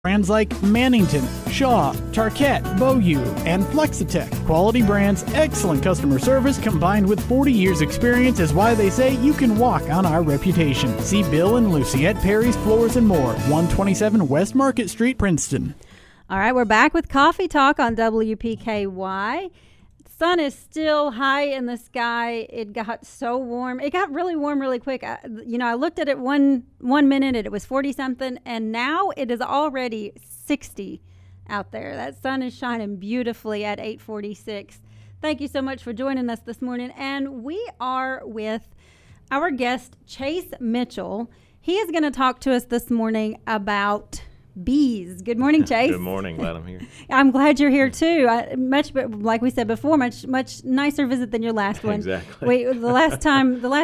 Brands like Mannington, Shaw, Tarkett, Beaulieu, and Flexitech. Quality brands, excellent customer service, combined with 40 years experience is why they say you can walk on our reputation. See Bill and Lucy at Perry's Floors and More, 127 West Market Street, Princeton. All right, we're back with Coffee Talk on WPKY. Sun is still high in the sky. It got so warm. It got really warm really quick. I looked at it one minute and it was 40 something, and now it is already 60 out there. That sun is shining beautifully at 8:46. Thank you so much for joining us this morning. And we are with our guest, Chase Mitchell. He is going to talk to us this morning about bees. Good morning, Chase. Good morning. Glad I'm here. I'm glad you're here too. Like we said before, much nicer visit than your last one. Exactly. The last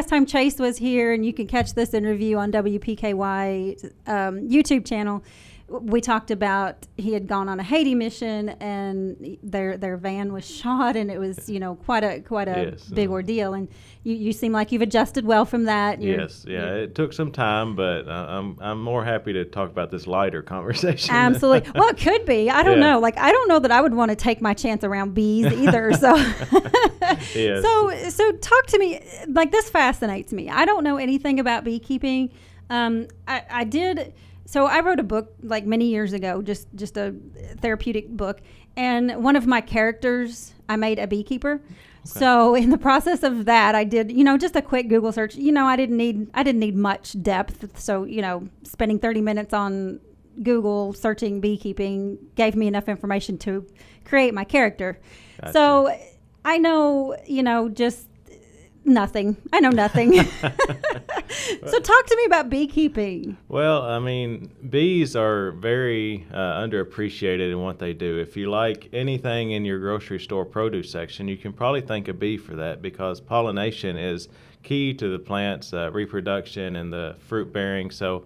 time Chase was here, and you can catch this interview on WPKY YouTube channel. We talked about he had gone on a Haiti mission, and their van was shot, and it was quite a yes, big ordeal. And you seem like you've adjusted well from that. It took some time, but I'm more happy to talk about this lighter conversation. Absolutely. Well, it could be. I don't know. I don't know that I would want to take my chance around bees either. So, yes. So talk to me. This fascinates me. I don't know anything about beekeeping. I did. So I wrote a book many years ago, just a therapeutic book, and one of my characters, I made a beekeeper. Okay. So in the process of that, I did, just a quick Google search. I didn't need much depth. So, spending 30 minutes on Google searching beekeeping gave me enough information to create my character. Gotcha. So I know, just nothing. I know nothing. So talk to me about beekeeping. Well, bees are very underappreciated in what they do. If you like anything in your grocery store produce section, you can probably thank a bee for that, because pollination is key to the plant's reproduction and the fruit bearing. So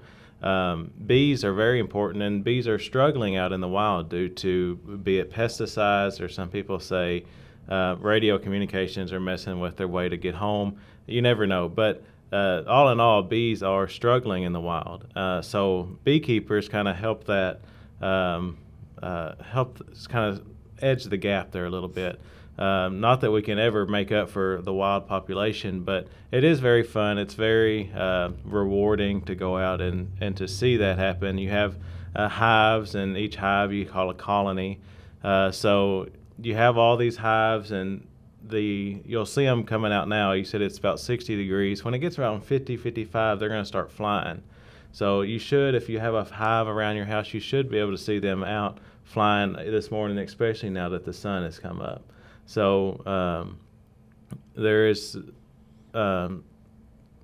bees are very important, and bees are struggling out in the wild due to, be it pesticides, or some people say radio communications are messing with their way to get home. You never know. But all in all, bees are struggling in the wild. So beekeepers kind of help that, help kind of edge the gap there a little bit. Not that we can ever make up for the wild population, but it is very fun. It's very rewarding to go out and to see that happen. You have hives, and each hive you call a colony. So you have all these hives, and you'll see them coming out now. You said it's about 60 degrees. When it gets around 50, 55, they're going to start flying. So you should, if you have a hive around your house, you should be able to see them out flying this morning, especially now that the sun has come up. So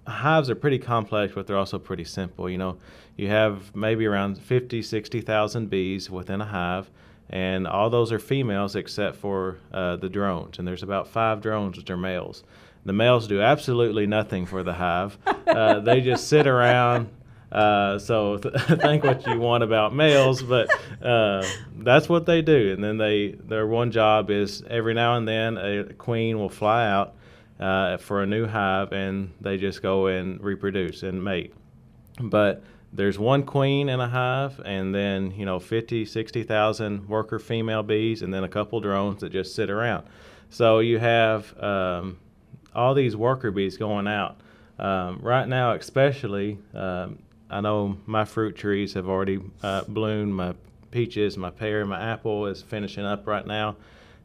hives are pretty complex, but they're also pretty simple. You have maybe around 50, 60,000 bees within a hive, and all those are females except for the drones. And there's about 5 drones, which are males. The males do absolutely nothing for the hive. They just sit around. So think what you want about males, but that's what they do. And then their one job is every now and then a queen will fly out for a new hive, and they just go and reproduce and mate. But there's one queen in a hive, and then 50, 60,000 worker female bees, and then a couple drones that just sit around. So you have all these worker bees going out. Right now especially, I know my fruit trees have already bloomed. My peaches, my pear, my apple is finishing up right now,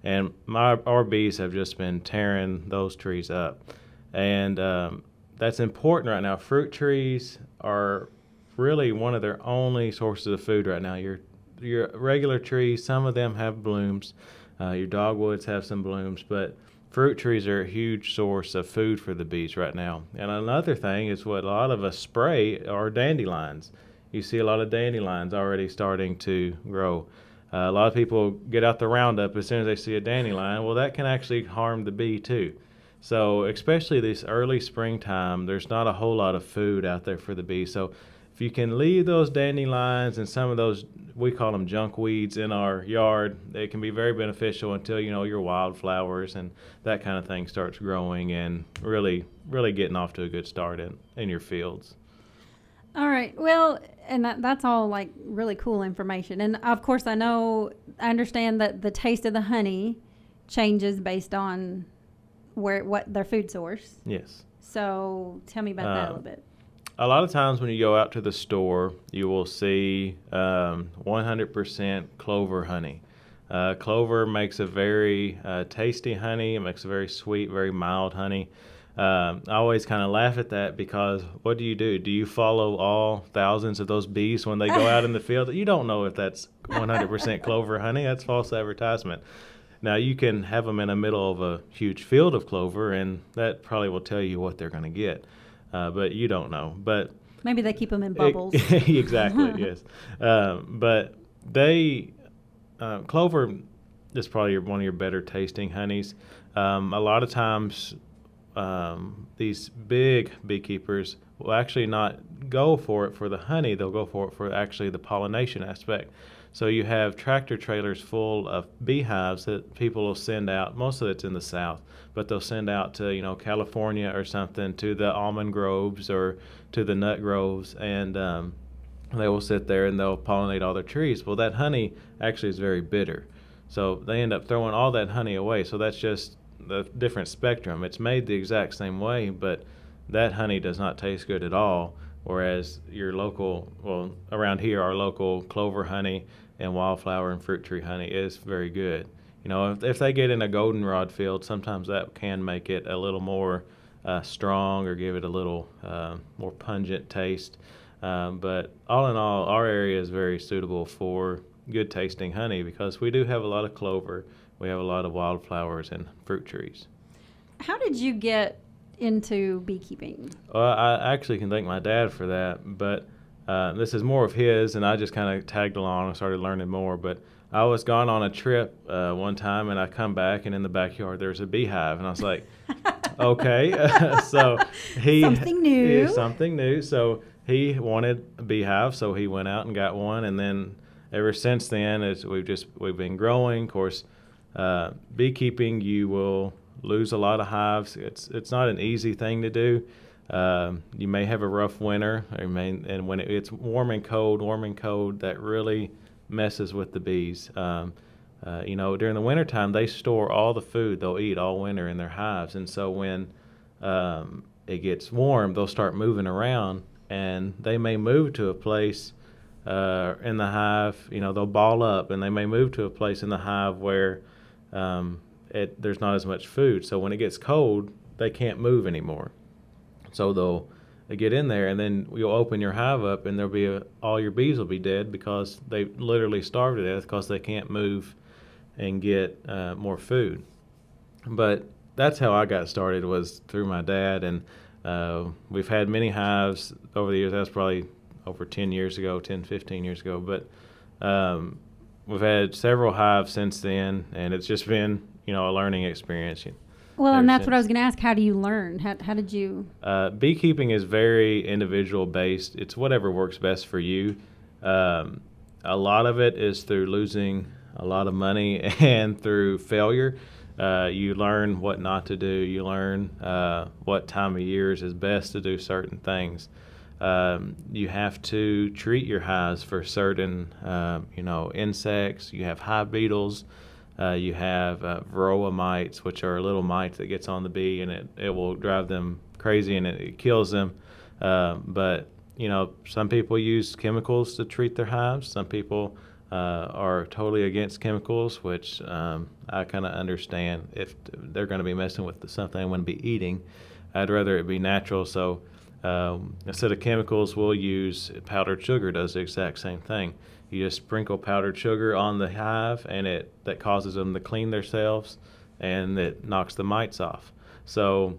and our bees have just been tearing those trees up. And that's important right now. Fruit trees are really one of their only sources of food right now. Your regular trees, some of them have blooms. Your dogwoods have some blooms, but fruit trees are a huge source of food for the bees right now. And another thing is what a lot of us spray are dandelions. You see a lot of dandelions already starting to grow. A lot of people get out the Roundup as soon as they see a dandelion. Well, that can actually harm the bee too. So especially this early springtime, there's not a whole lot of food out there for the bees. So if you can leave those dandelions and some of those, we call them junk weeds, in our yard, it can be very beneficial until your wildflowers and that kind of thing starts growing and really getting off to a good start in your fields. All right. Well, and that's all like really cool information. And of course, I understand that the taste of the honey changes based on what their food source. Yes. So tell me about that a little bit. A lot of times when you go out to the store, you will see 100% clover honey. Clover makes a very tasty honey. It makes a very sweet, very mild honey. I always kind of laugh at that because what do? Do you follow all thousands of those bees when they go out in the field? You don't know if that's 100% clover honey. That's false advertisement. Now, you can have them in the middle of a huge field of clover, and that probably will tell you what they're going to get. But you don't know. But maybe they keep them in bubbles. Exactly, yes. But clover is probably one of your better tasting honeys. A lot of times, these big beekeepers will actually not go for it for the honey. They'll go for it for actually the pollination aspect. So you have tractor trailers full of beehives that people will send out. Most of it's in the South, but they'll send out to California or something, to the almond groves or to the nut groves, and they will sit there and they'll pollinate all their trees. Well, that honey actually is very bitter, so they end up throwing all that honey away. So that's just the different spectrum. It's made the exact same way, but that honey does not taste good at all. Whereas your local, around here, our local clover honey and wildflower and fruit tree honey is very good. If they get in a goldenrod field, sometimes that can make it a little more strong or give it a little more pungent taste. But all in all, our area is very suitable for good tasting honey because we do have a lot of clover. We have a lot of wildflowers and fruit trees. How did you get into beekeeping? Well, I actually can thank my dad for that, but this is more of his, and I just kind of tagged along and started learning more. But I was gone on a trip one time, and I come back, and in the backyard there's a beehive, and I was like, okay. So something new. Something new. So he wanted a beehive, so he went out and got one, and then ever since then, we've been growing. Of course, beekeeping, you will lose a lot of hives. It's not an easy thing to do. You may have a rough winter, and when it's warm and cold, that really messes with the bees. During the wintertime, they store all the food they'll eat all winter in their hives, and so when it gets warm, they'll start moving around, and they may move to a place in the hive. They'll ball up, and they may move to a place in the hive where there's not as much food. So when it gets cold, they can't move anymore. So they'll get in there, and then you'll open your hive up, and all your bees will be dead because they literally starved to death because they can't move and get more food. But that's how I got started, was through my dad, and we've had many hives over the years. That's probably over 10 years ago, 10, 15 years ago. But we've had several hives since then, and it's just been a learning experience. Well, and that's what I was going to ask. How do you learn? How did you? Beekeeping is very individual based. It's whatever works best for you. A lot of it is through losing a lot of money and through failure. You learn what not to do. You learn what time of years is best to do certain things. You have to treat your hives for certain, insects. You have hive beetles. You have varroa mites, which are little mites that gets on the bee, and it will drive them crazy, and it kills them. But some people use chemicals to treat their hives. Some people are totally against chemicals, which I kind of understand. If they're going to be messing with something they want to be eating, I'd rather it be natural. So instead of chemicals, we'll use powdered sugar. Does the exact same thing. You just sprinkle powdered sugar on the hive, and that causes them to clean themselves, and it knocks the mites off. So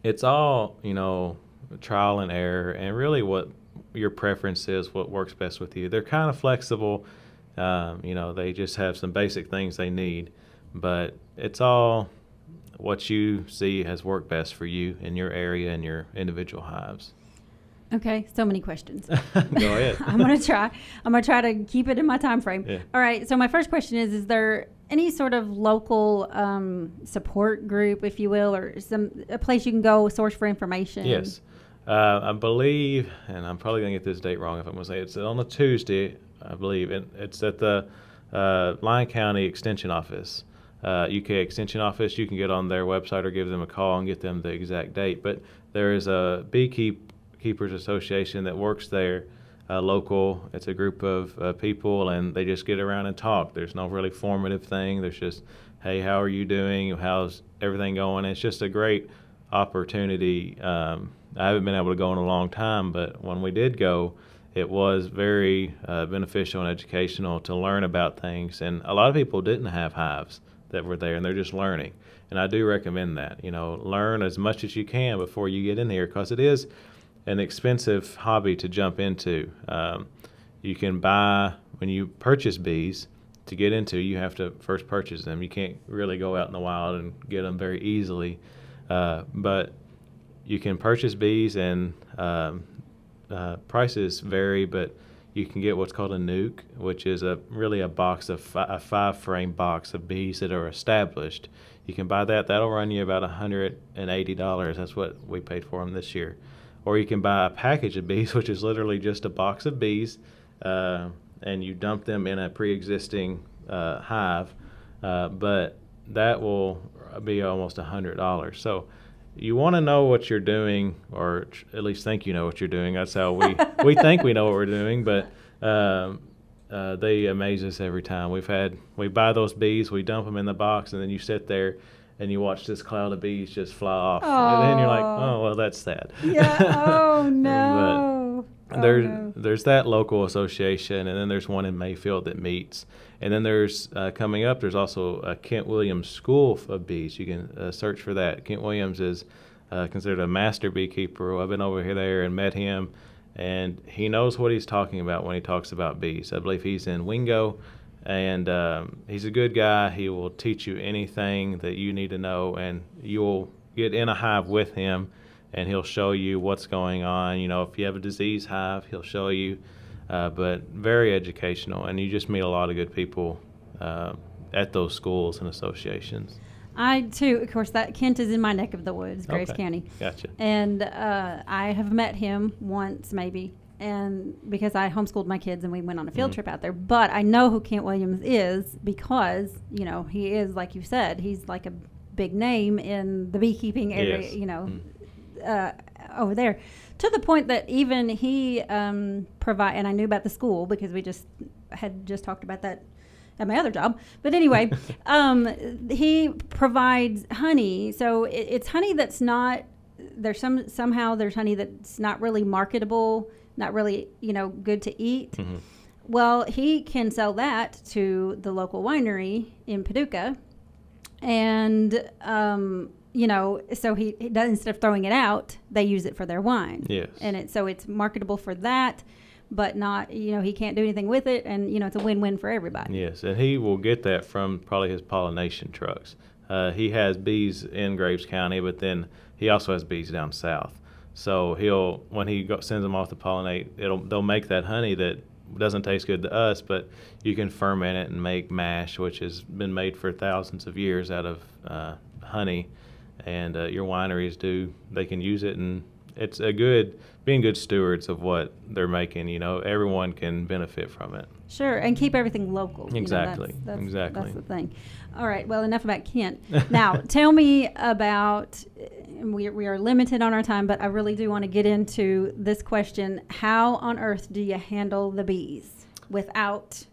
it's all, trial and error, and really what your preference is, what works best with you. They're kind of flexible. They just have some basic things they need, but it's all what you see has worked best for you in your area and your individual hives. Okay, so many questions. Go ahead. I'm gonna try to keep it in my time frame. Yeah. All right. So my first question is there any sort of local support group, if you will, or a place you can go source for information? Yes. I believe, and I'm probably going to get this date wrong if I'm going to say it's on a Tuesday, I believe. It's at the Lyon County Extension Office, UK Extension Office. You can get on their website or give them a call and get them the exact date. But there is a Beekeepers Association that works there, local. It's a group of people, and they just get around and talk. There's no really formative thing. There's just, hey, how are you doing? How's everything going? It's just a great opportunity. I haven't been able to go in a long time, but when we did go, it was very beneficial and educational to learn about things. And a lot of people didn't have hives that were there, and they're just learning. And I do recommend that. Learn as much as you can before you get in here, because it is an expensive hobby to jump into. You can buy, when you purchase bees to get into, you have to first purchase them. You can't really go out in the wild and get them very easily. But you can purchase bees, and prices vary, but you can get what's called a nuke, which is really a box of a 5-frame box of bees that are established. You can buy that. That'll run you about $180. That's what we paid for them this year. Or you can buy a package of bees, which is literally just a box of bees, and you dump them in a pre-existing hive, but that will be almost $100. So you want to know what you're doing, or at least think you know what you're doing. That's how we think we know what we're doing, but they amaze us every time. We buy those bees, we dump them in the box, and then you sit there and you watch this cloud of bees just fly off. Aww. And then you're like, oh, well, that's sad. Yeah. Oh, no. But there's that local association, and then there's one in Mayfield that meets. And then there's, coming up, there's also a Kent Williams School of Bees. You can search for that. Kent Williams is considered a master beekeeper. I've been over there and met him, and he knows what he's talking about when he talks about bees. I believe he's in Wingo, and he's a good guy. He will teach you anything that you need to know, and you'll get in a hive with him, and he'll show you what's going on. If you have a disease hive, he'll show you. But very educational, and you just meet a lot of good people at those schools and associations. I, too, of course, that Kent is in my neck of the woods, Graves County. Gotcha. And I have met him once, maybe, and because I homeschooled my kids and we went on a field trip out there. But I know who Kent Williams is because, he is, like you said, he's like a big name in the beekeeping area, Yes. Over there. To the point that even he and I knew about the school because we had just talked about that at my other job. But anyway, he provides honey. So it's honey that's not, there's honey that's not really marketable, not really, good to eat. Mm-hmm. Well, he can sell that to the local winery in Paducah. And, so he does, instead of throwing it out, they use it for their wine. Yes. And it's marketable for that, but not, he can't do anything with it. And, it's a win-win for everybody. Yes. And he will get that from probably his pollination trucks. He has bees in Graves County, but then he also has bees down south. So when he sends them off to pollinate, they'll make that honey that doesn't taste good to us, but you can ferment it and make mash, which has been made for thousands of years out of honey. And your wineries they can use it, and it's being good stewards of what they're making. Everyone can benefit from it. Sure, and keep everything local. Exactly. Exactly. That's the thing. All right, well, enough about Kent. Now, tell me about, we are limited on our time, but I really do want to get into this question. How on earth do you handle the bees without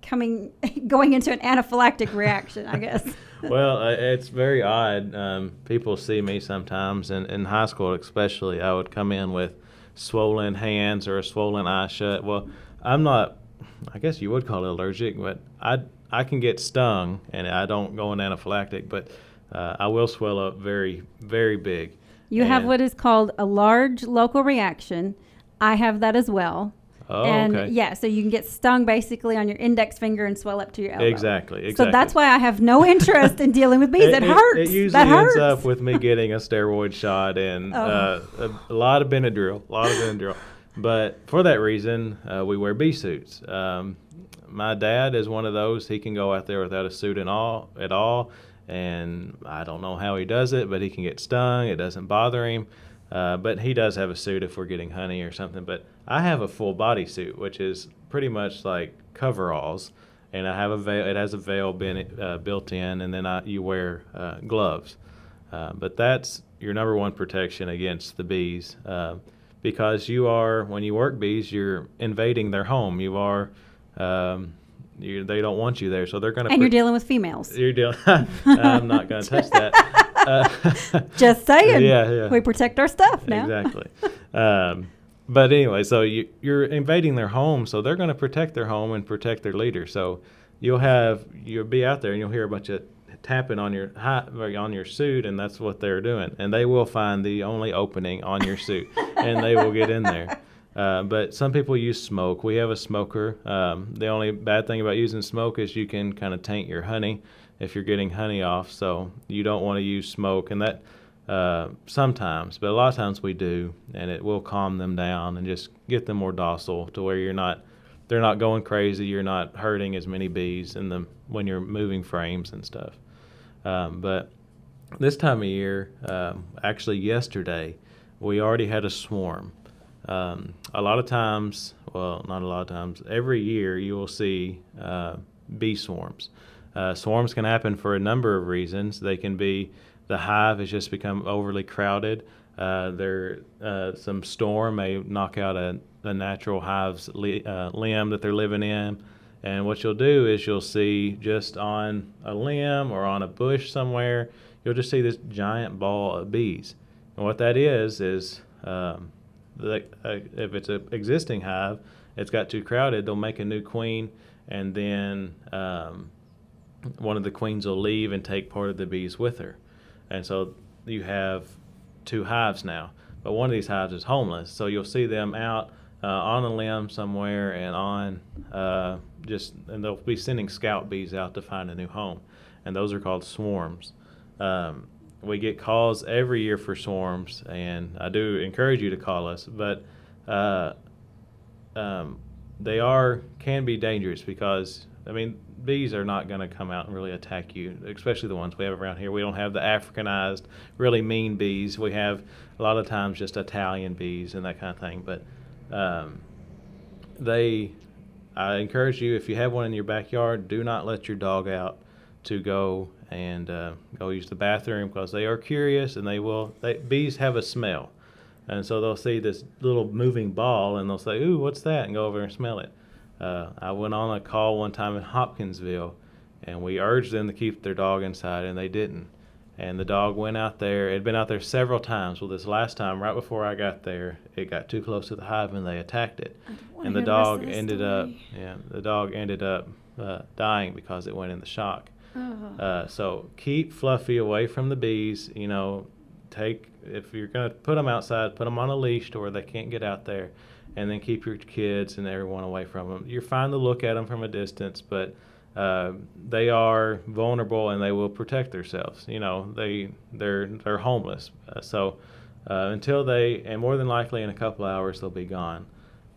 going into an anaphylactic reaction, I guess? Well, it's very odd. People see me sometimes, and in high school especially, I would come in with swollen hands or a swollen eye shut. Well, I'm not, I guess you would call it allergic, but I can get stung, and I don't go in anaphylactic, but I will swell up very, very big. You have what is called a large local reaction. I have that as well. Oh, and okay. Yeah, so you can get stung basically on your index finger and swell up to your elbow. Exactly. So that's why I have no interest in dealing with bees. It hurts. It usually ends up with me getting a steroid shot and a lot of Benadryl. But for that reason, we wear bee suits. My dad is one of those. He can go out there without a suit at all, and I don't know how he does it, but he can get stung. It doesn't bother him. But he does have a suit if we're getting honey or something. But I have a full body suit, which is pretty much like coveralls, and I have a veil. It has a veil built in, and then you wear gloves. But that's your number one protection against the bees, because when you work bees, you're invading their home. You are. They don't want you there, so they're going to. And you're dealing with females. You're dealing. I'm not going to touch that. Just saying. Yeah. We protect our stuff now. Exactly. But anyway, so you're invading their home, so they're going to protect their home and protect their leader. So you'll be out there and you'll hear a bunch of tapping on your suit, and that's what they're doing. And they will find the only opening on your suit, and they will get in there. But some people use smoke. We have a smoker. The only bad thing about using smoke is you can kind of taint your honey if you're getting honey off. So you don't want to use smoke, and that sometimes, but a lot of times we do, and it will calm them down and just get them more docile to where they're not going crazy. You're not hurting as many bees when you're moving frames and stuff. But this time of year, actually yesterday, we already had a swarm. A lot of times, well, not a lot of times, every year you will see bee swarms. Swarms can happen for a number of reasons. They can be the hive has just become overly crowded. Some storm may knock out a natural hive's limb that they're living in. And what you'll do is you'll see just on a limb or on a bush somewhere, you'll just see this giant ball of bees. And what that is if it's an existing hive, it's got too crowded, they'll make a new queen, and then one of the queens will leave and take part of the bees with her. And so you have two hives now, but one of these hives is homeless. So you'll see them out on a limb somewhere and and they'll be sending scout bees out to find a new home. And those are called swarms. We get calls every year for swarms, and I do encourage you to call us, but they can be dangerous because, bees are not going to come out and really attack you, especially the ones we have around here. We don't have the Africanized, really mean bees. We have a lot of times just Italian bees and that kind of thing. But I encourage you, if you have one in your backyard, do not let your dog out to go and go use the bathroom, because they are curious, and bees have a smell. And so they'll see this little moving ball and they'll say, "Ooh, what's that?" and go over and smell it. I went on a call one time in Hopkinsville, and we urged them to keep their dog inside, and they didn't. And the dog went out there. It had been out there several times. Well, this last time, right before I got there, it got too close to the hive and they attacked it. And the dog ended up dying because it went in the shock. So keep Fluffy away from the bees. If you're going to put them outside, put them on a leash to where they can't get out there. And then keep your kids and everyone away from them. You're fine to look at them from a distance, but they are vulnerable and they will protect themselves. They're homeless. And more than likely in a couple hours they'll be gone.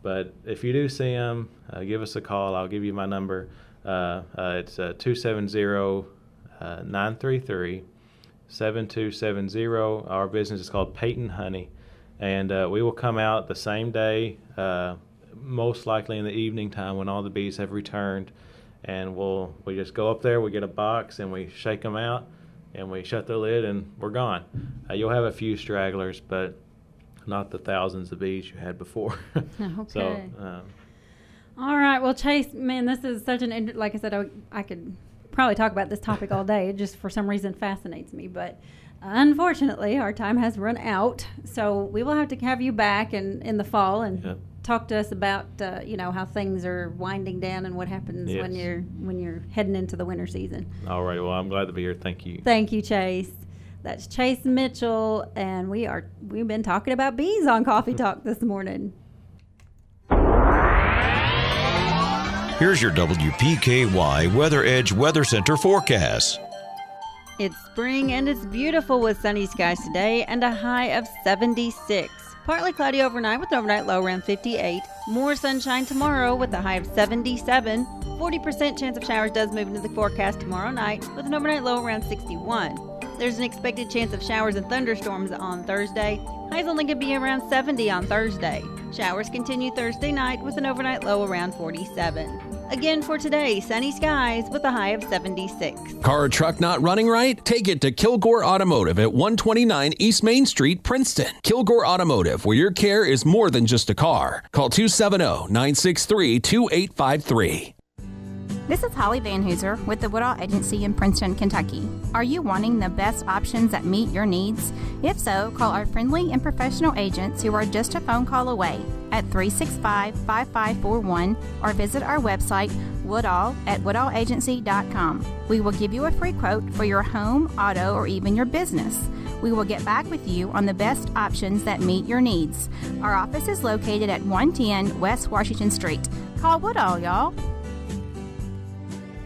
But if you do see them, give us a call. I'll give you my number. It's 270-933-7270. Our business is called Peyton Honey. And we will come out the same day, most likely in the evening time when all the bees have returned. And we just go up there, we get a box, and we shake them out, and we shut the lid, and we're gone. You'll have a few stragglers, but not the thousands of bees you had before. Okay. So, all right. Well, Chase, man, this is such like I said, I could probably talk about this topic all day. It just for some reason fascinates me, but unfortunately, our time has run out, so we will have to have you back in the fall and talk to us about how things are winding down and what happens when you're heading into the winter season. All right. Well, I'm glad to be here. Thank you. Thank you, Chase. That's Chase Mitchell, and we've been talking about bees on Coffee Talk this morning. Here's your WPKY Weather Edge Weather Center forecast. It's spring and it's beautiful with sunny skies today and a high of 76. Partly cloudy overnight with an overnight low around 58. More sunshine tomorrow with a high of 77. 40% chance of showers does move into the forecast tomorrow night with an overnight low around 61. There's an expected chance of showers and thunderstorms on Thursday. Highs only could be around 70 on Thursday. Showers continue Thursday night with an overnight low around 47. Again for today, sunny skies with a high of 76. Car or truck not running right? Take it to Kilgore Automotive at 129 East Main Street, Princeton. Kilgore Automotive, where your care is more than just a car. Call 270-963-2853. This is Holly Van Hooser with the Woodall Agency in Princeton, Kentucky. Are you wanting the best options that meet your needs? If so, call our friendly and professional agents who are just a phone call away at 365-5541 or visit our website woodallagency.com. We will give you a free quote for your home, auto, or even your business. We will get back with you on the best options that meet your needs. Our office is located at 110 West Washington Street. Call Woodall, y'all.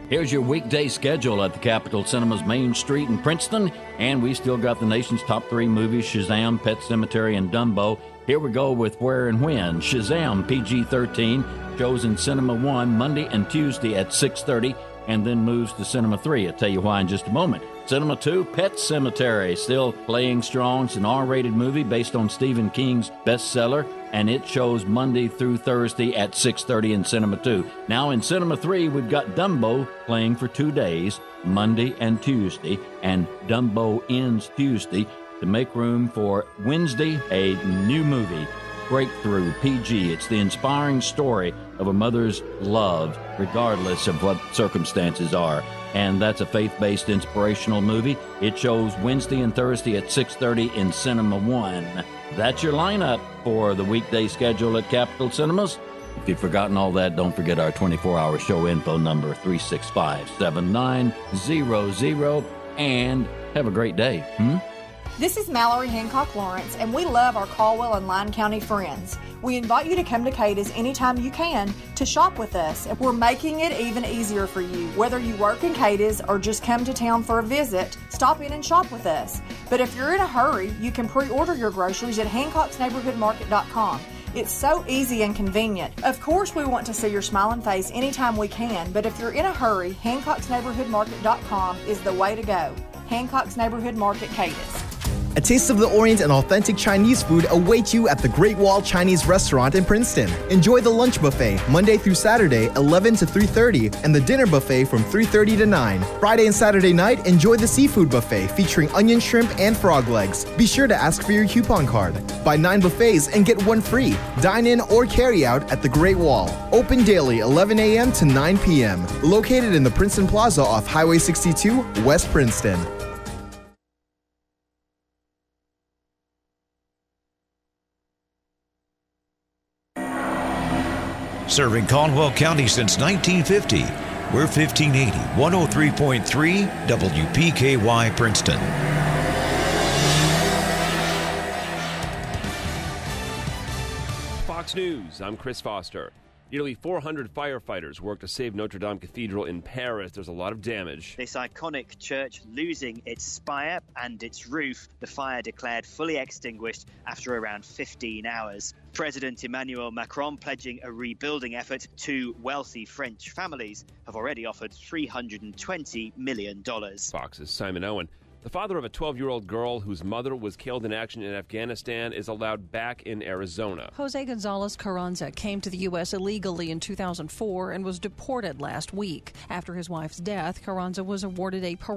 Here's your weekday schedule at the Capitol Cinema's Main Street in Princeton, and we still got the nation's top 3 movies, Shazam, Pet Sematary, and Dumbo. Here we go with Where and When. Shazam, PG-13, shows in Cinema 1 Monday and Tuesday at 6:30, and then moves to Cinema 3. I'll tell you why in just a moment. Cinema 2, Pet Sematary, still playing strong. It's an R-rated movie based on Stephen King's bestseller, and it shows Monday through Thursday at 6:30 in Cinema 2. Now in Cinema 3, we've got Dumbo playing for 2 days, Monday and Tuesday, and Dumbo ends Tuesday to make room for Wednesday, a new movie, Breakthrough, PG. It's the inspiring story of a mother's love, regardless of what circumstances are. And that's a faith-based inspirational movie. It shows Wednesday and Thursday at 6:30 in Cinema 1. That's your lineup for the weekday schedule at Capitol Cinemas. If you've forgotten all that, don't forget our 24-hour show info number, 365-7900, and have a great day. This is Mallory Hancock Lawrence, and we love our Caldwell and Lyon County friends. We invite you to come to Cada's anytime you can to shop with us, and we're making it even easier for you. Whether you work in Cada's or just come to town for a visit, stop in and shop with us. But if you're in a hurry, you can pre-order your groceries at HancocksNeighborhoodMarket.com. It's so easy and convenient. Of course, we want to see your smiling face anytime we can, but if you're in a hurry, HancocksNeighborhoodMarket.com is the way to go. Hancock's Neighborhood Market, Cada's. A taste of the Orient and authentic Chinese food awaits you at the Great Wall Chinese Restaurant in Princeton. Enjoy the lunch buffet Monday through Saturday, 11 to 3:30, and the dinner buffet from 3:30 to 9. Friday and Saturday night, enjoy the seafood buffet featuring onion shrimp and frog legs. Be sure to ask for your coupon card. Buy 9 buffets and get 1 free. Dine in or carry out at the Great Wall. Open daily 11 a.m. to 9 p.m. Located in the Princeton Plaza off Highway 62, West Princeton. Serving Caldwell County since 1950. We're 1580, 103.3 WPKY Princeton. Fox News, I'm Chris Foster. Nearly 400 firefighters worked to save Notre Dame Cathedral in Paris. There's a lot of damage. This iconic church losing its spire and its roof, the fire declared fully extinguished after around 15 hours. President Emmanuel Macron pledging a rebuilding effort to wealthy French families have already offered $320 million. Fox's Simon Owen. The father of a 12-year-old girl whose mother was killed in action in Afghanistan is allowed back in Arizona. Jose Gonzalez Carranza came to the U.S. illegally in 2004 and was deported last week. After his wife's death, Carranza was awarded a